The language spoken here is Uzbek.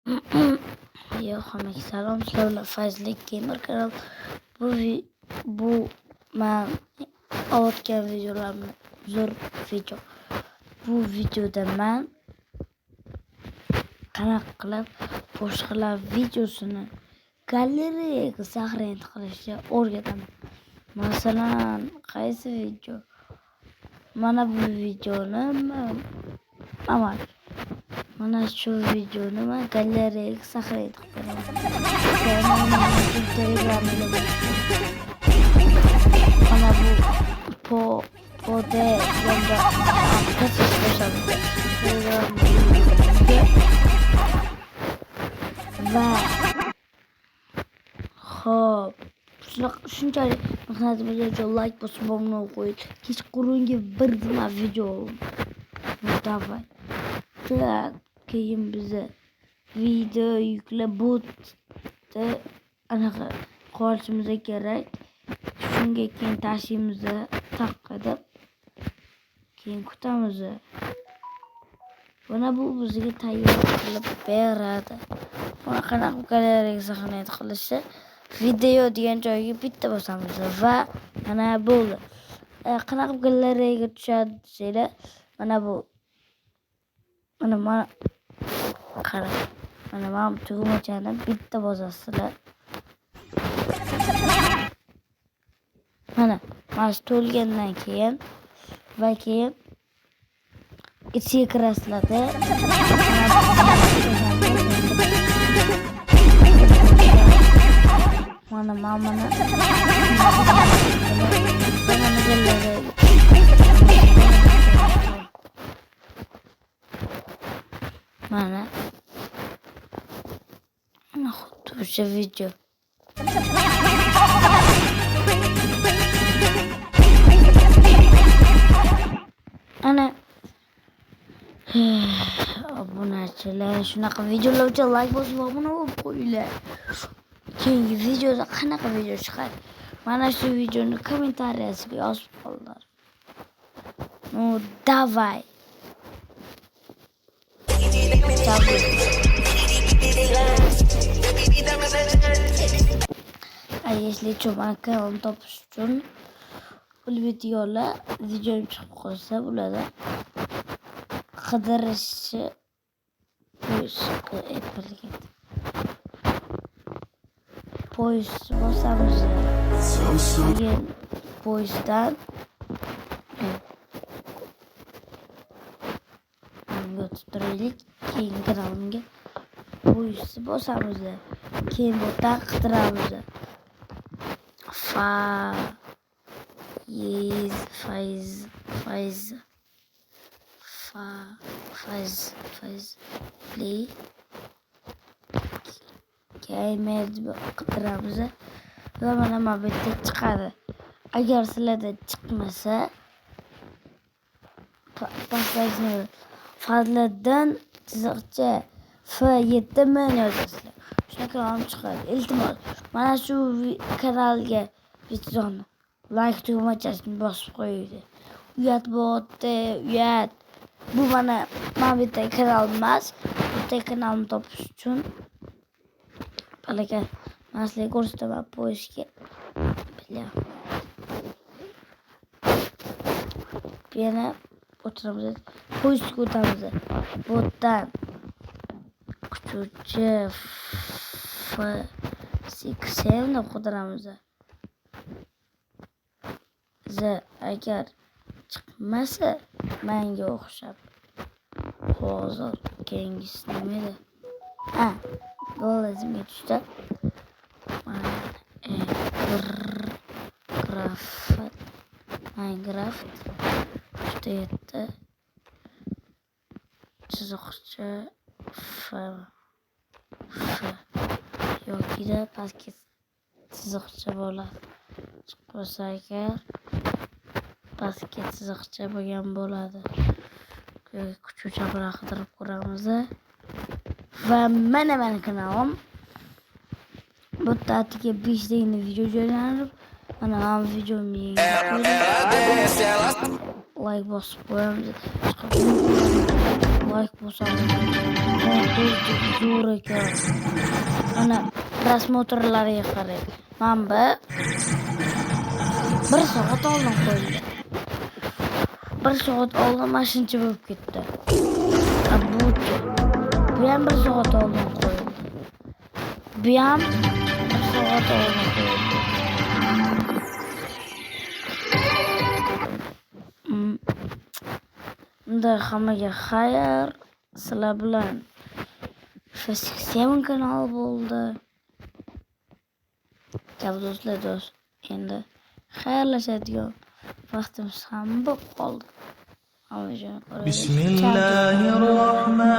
Yo, hammaga salom, sizlar bilan Fazli Gamer kanal. Bu men olayotgan videolarimni zo'r video. Bu videoda men qanaqa qilib boshqalar videosini galereyaga saqlanib qilishni o'rgataman. Masalan, qaysi video? Mana bu videoni mana shu videoni men galereyaga saqlayib qo'yaman. Mana bu pode yanda va hop shunchalik mehnatimiz like bosib obuna qo'ying. Kechqurungi bir nima video davay. Keyin biza video yuklab bo'tdi anaqa qolishimiz kerak. Shunga keyin tashimiz taqqidib keyin kutamiz. Mana bu bizga tayyor qilib beradi. Buni qanaqa galereyaga saqlanib qilishi video degan joyga bitta bosamiz va mana bo'ldi. Qanaqa galereyaga tushadi desanglar, mana bu mana qarang. Mana tugmachani bitta bosasizlar. Mana to'lgandan keyin va keyin ichiga kirasizlar. Mana xuddi o'sha video. Ana obunachilar shunaqa videolar uchun like bosib obuna bo'lib qo'yinglar. Keyingi videoda qanaqa video chiqadi? Mana shu videoni kommentariyasiga yozib qoldilar. Ну, давай. Если что, mana kanalni topish uchun bu videolar chiqib qolsa bo'ladi. Qidirishi poyezd bosamiz. Keyin poyezddan yotib turaylik. Keyin kanalimga poyezd bosamiz. Keyin bu yerdan qidiramiz. Fazli gamer deb qidiramiz va mana bu yerda chiqadi. Agar sizlarda chiqmasa, pastdagi Fazliddin chiziqcha F7 yozasizlar. Shunaqa ham chiqadi. Iltimos, mana shu kanalga bitta like tugmachasini bosib qo'ying. Uyat bo'lyapti, uyat. Bu mana bitta kanal emas. Bitta kanalni topish uchun harakat maslik ko'rsataman poyezga. Yana o'tiramiz. Poyezga o'tamiz. Bu yerdan kuchuvchi F8 deb qidiramiz. Agar chiqmasa, menga o'xshab hozir keyingisi nima edi? Bo'lazimga tushdi. Minecraft juda yetti chiziqcha F yokida pastga chiziqcha bo'ladi. Chiqmasa agar pastga chiziqcha bo'lgan bo'ladi. Kuchuvcha bilan qidirib ko'ramiz. Va mana kanalim bu tatiga 5 dagina video joylanib, mana videomni like bosib qo'yamiz. like bo'lsam zo'r ekan. Ana prosmotrlarga qarang. Mana bir soat oldin qo'yildi. 1 soat oldin mashinchi bo'lib ketdi. Bu ham 1 soat oldin qo'yildi. Bu ham 1 soat oldin qo'yildi. Unda hammaga xayr. Sizlar bilan 7 kanal bo'ldi. Kabi do'stlar, endi xayrlashadigan vaqtimiz ham bo'lib qoldi. Bismillahirrohmanirrohim.